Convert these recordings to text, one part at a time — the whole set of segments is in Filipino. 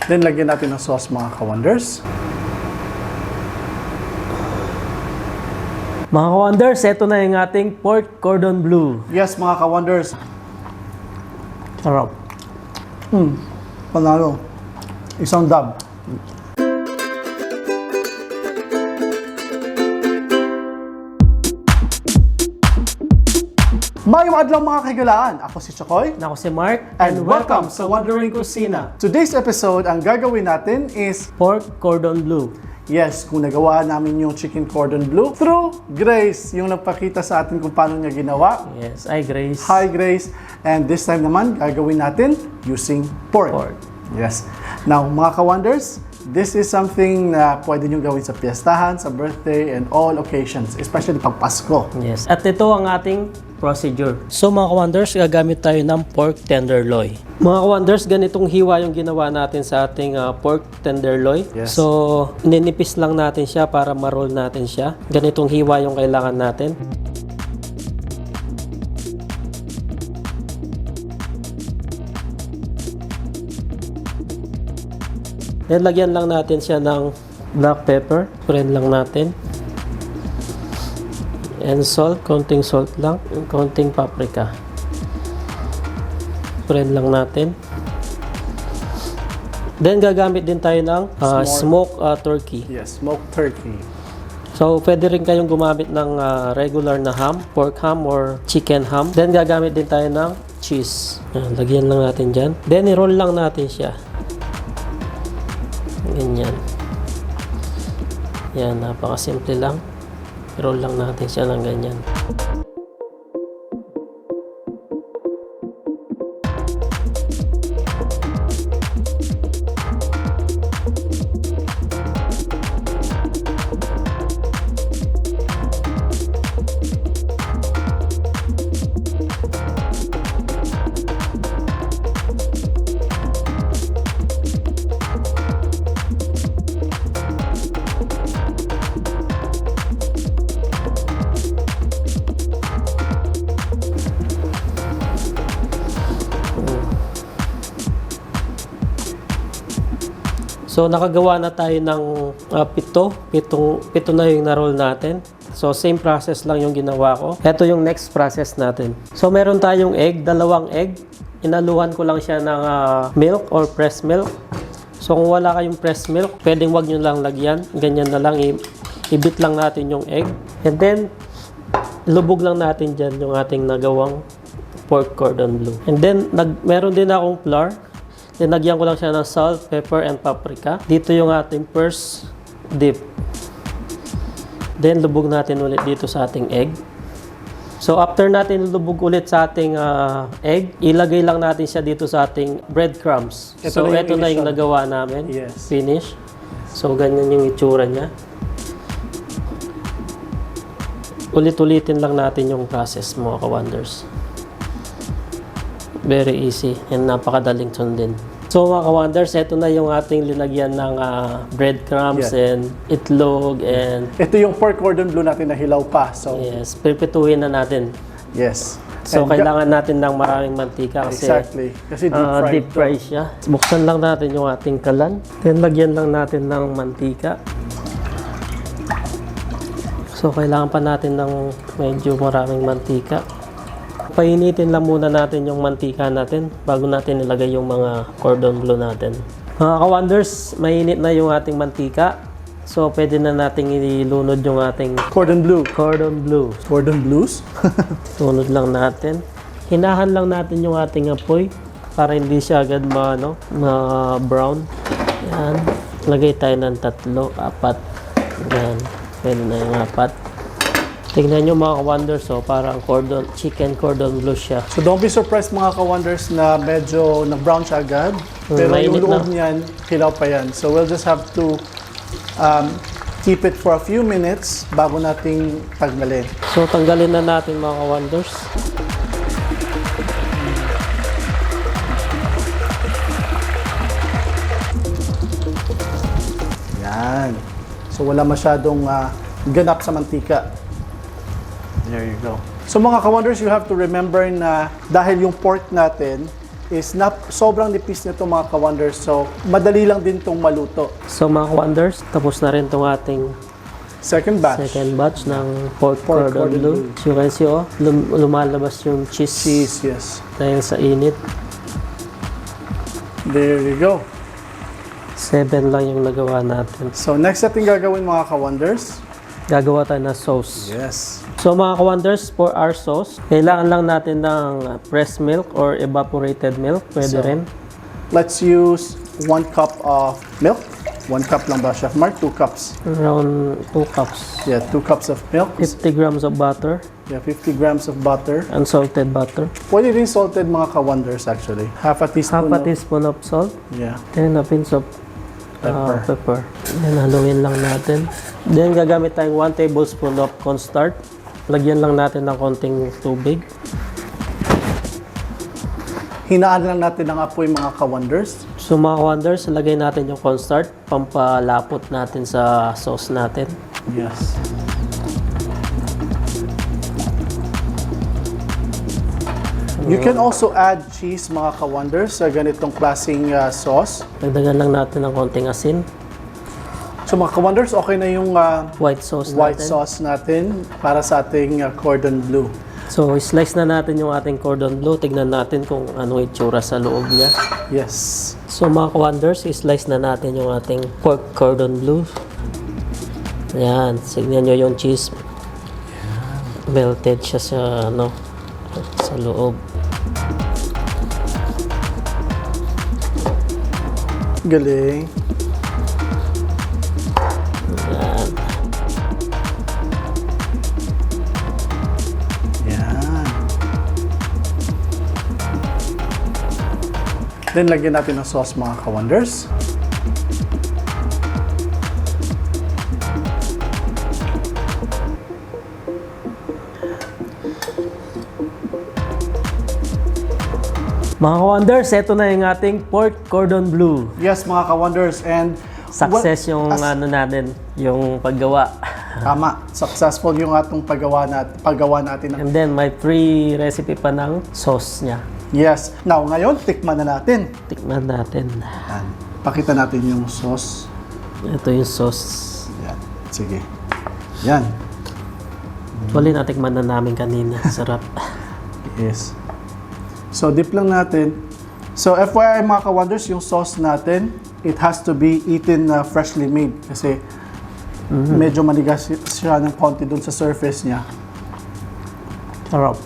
Then, lagyan natin ng sauce mga ka-wonders. Mga ka-wonders, ito na yung ating pork cordon bleu. Yes, mga ka-wonders. Sarap. Panalo. Isang dab. Mayong adlaw mga kaigalaan. Ako si Chokoy. Ako si Mark. And welcome sa Wondering Kusina. Today's episode, ang gagawin natin is Pork cordon bleu. yes, kung nagawa namin yung chicken cordon bleu through Grace, yung nagpakita sa atin kung paano niya ginawa. Yes, hi Grace. Hi Grace. And this time naman, gagawin natin using pork. Yes. Now, mga ka-wonders, this is something na pwede nyo gawin sa fiestahan, sa birthday, and all occasions, especially pag Pasko. Yes. At ito ang ating procedure. So mga ka-wonders, gagamit tayo ng pork tenderloin. Mga ka-wonders, ganitong hiwa yung ginawa natin sa ating pork tenderloin. Yes. So, ninipis lang natin siya para ma-roll natin siya. Ganitong hiwa yung kailangan natin. Then, lagyan lang natin siya ng black pepper. Spread lang natin. And salt. Konting salt lang. And konting paprika. Spread lang natin. Then, gagamit din tayo ng smoked turkey. Yes, smoked turkey. So, pwede rin kayong gumamit ng regular na ham, pork ham or chicken ham. Then, gagamit din tayo ng cheese. Yan, lagyan lang natin dyan. Then, i-roll lang natin siya. Ganyan. Yan, napakasimple lang. I-roll lang natin siya ng ganyan. So, nakagawa na tayo ng pito na yung na-roll natin. So, same process lang yung ginawa ko. Ito yung next process natin. So, meron tayong egg, dalawang egg. Inaluhan ko lang siya ng milk or pressed milk. So, kung wala kayong pressed milk, pwedeng wag nyo lang lagyan. Ganyan na lang, i-beat lang natin yung egg. And then, lubog lang natin dyan yung ating nagawang pork cordon bleu. And then, meron din akong flour. Then, nagyan ko lang siya ng salt, pepper, and paprika. Dito yung ating first dip. Then, lubog natin ulit dito sa ating egg. So, after natin lubog ulit sa ating egg, ilagay lang natin siya dito sa ating breadcrumbs. So, ito na yung nagawa namin. Yes. Finish. So, ganyan yung itsura niya. Ulit-ulitin lang natin yung process, mga ka-wonders. Very easy and napakadaling sundin. So mga ka-wonders, ito na yung ating linagyan ng breadcrumbs and itlog and... Ito yung pork cordon bleu natin na hilaw pa. So, yes, pipituhin na natin. yes. So And kailangan natin ng maraming mantika kasi exactly. Kasi deep fry siya. Buksan lang natin yung ating kalan. Then lagyan lang natin ng mantika. So kailangan pa natin ng medyo maraming mantika. Painitin lang muna natin yung mantika natin bago natin ilagay yung mga cordon bleu natin. Mga ka-wonders, mainit na yung ating mantika. So, pwede na nating ilunod yung ating cordon bleu. cordon bleu. Cordon bleus? Lunod lang natin. Hinahan lang natin yung ating apoy para hindi siya agad ma-brown. Yan. Lagay tayo ng 3, 4. Yan. Pwede na yung 4. Tingnan nyo mga ka-wonders, so parang chicken cordon bleu siya. So don't be surprised mga ka-wonders na medyo na-brown siya agad. Pero yung loob niyan, hilaw pa yan. So we'll just have to keep it for a few minutes bago nating tanggalin. So tanggalin na natin mga ka-wonders. Yan. So wala masyadong ganap sa mantika. There you go. So mga ka-wonders, you have to remember na dahil yung pork natin is sobrang nipis nito mga ka-wonders. So, madali lang din itong maluto. So mga ka-wonders, tapos na rin itong ating Second batch ng pork cordon bleu. So you can see, lumalabas yung cheese. Cheese, yes. Dahil sa init. There you go. 7 lang yung nagawa natin. So, next natin gagawin mga ka-wonders. Gagawa tayo ng sauce. Yes. So mga ka-wonders, for our sauce, kailangan lang natin ng pressed milk or evaporated milk. Pwede rin. Let's use 1 cup of milk. 1 cup lang ba, Chef Mark? 2 cups. Around 2 cups. Yeah, 2 cups of milk. 50 grams of butter. Yeah, 50 grams of butter. Unsalted butter. Pwede rin salted mga ka-wonders actually. Half a teaspoon. Half a teaspoon of salt. Yeah. Then a pinch of pepper. Then haluin lang natin. Then gagamit tayong 1 tablespoon of cornstarch. Lagyan lang natin ng konting tubig. Hinaan lang natin ang apoy mga ka-wonders. So mga ka-wonders, lagay natin yung cornstarch. Pampalapot natin sa sauce natin. Yes. You can also add cheese mga ka-wonders sa ganitong klaseng sauce. Dagdagan lang natin ng konting asin. So mga ka-wonders, okay na yung White sauce natin para sa ating cordon bleu. So slice na natin yung ating cordon bleu. Tignan natin kung ano itsura sa loob niya. Yes. So mga ka-wonders, slice na natin yung ating pork cordon bleu. Ayan, tignan nyo yung cheese. Melted siya sa loob. Galing. Ayan. Yan. Then, lagyan natin ng sauce mga ka-wonders. Mga ka-wonders, ito na yung ating pork cordon bleu. Yes, mga ka-wonders. And Success yung natin, yung paggawa. tama. Successful yung atong paggawa natin. And then may free recipe pa ng sauce niya. Yes. Now, ngayon, tikman na natin. Tikman natin. Yan. Pakita natin yung sauce. Ito yung sauce. Yan. Sige. Yan. Actually, natikman na namin kanina. Sarap. Yes. So, dip lang natin. So, FYI mga ka-wonders, yung sauce natin, it has to be eaten freshly made. Kasi medyo manigas siya ng konti dun sa surface niya. Sarap.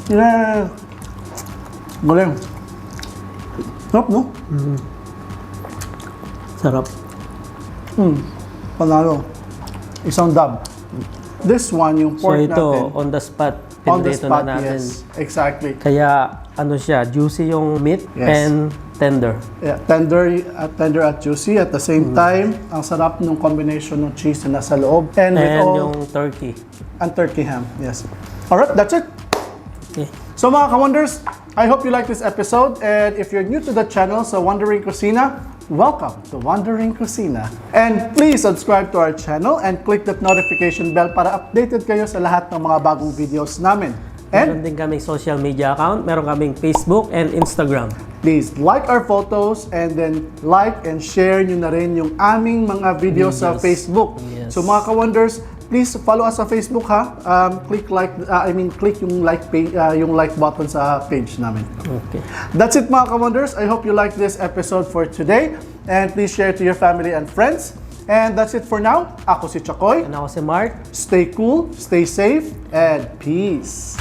Yeah. Galing. Sarap, no? Sarap. Panalo. Isang dab. This one, yung So pork ito, natin. on the spot, On the pinrito spot, na natin. yes. Exactly. Kaya, ano siya, juicy yung meat Yes. and tender. Yeah, tender at juicy. At the same time, ang sarap ng combination ng cheese na nasa loob. And with all, yung turkey. and turkey ham. Yes. Alright, that's it. Okay. So mga ka-wonders, I hope you like this episode. And if you're new to the channel, so Wandering Kusina, welcome to Wandering Kusina. And please subscribe to our channel and click that notification bell para updated kayo sa lahat ng mga bagong videos namin. Meron And din kaming social media account. Meron kaming Facebook and Instagram. please like our photos and then like and share nyo na rin yung aming mga videos sa Facebook. Yes. So mga ka-wonders, please follow us sa Facebook ha. Click yung like button sa page namin. Okay. That's it mga ka-wonders. I hope you liked this episode for today. And please share to your family and friends. And that's it for now. Ako si Chakoy. And ako si Mark. Stay cool, stay safe, and peace.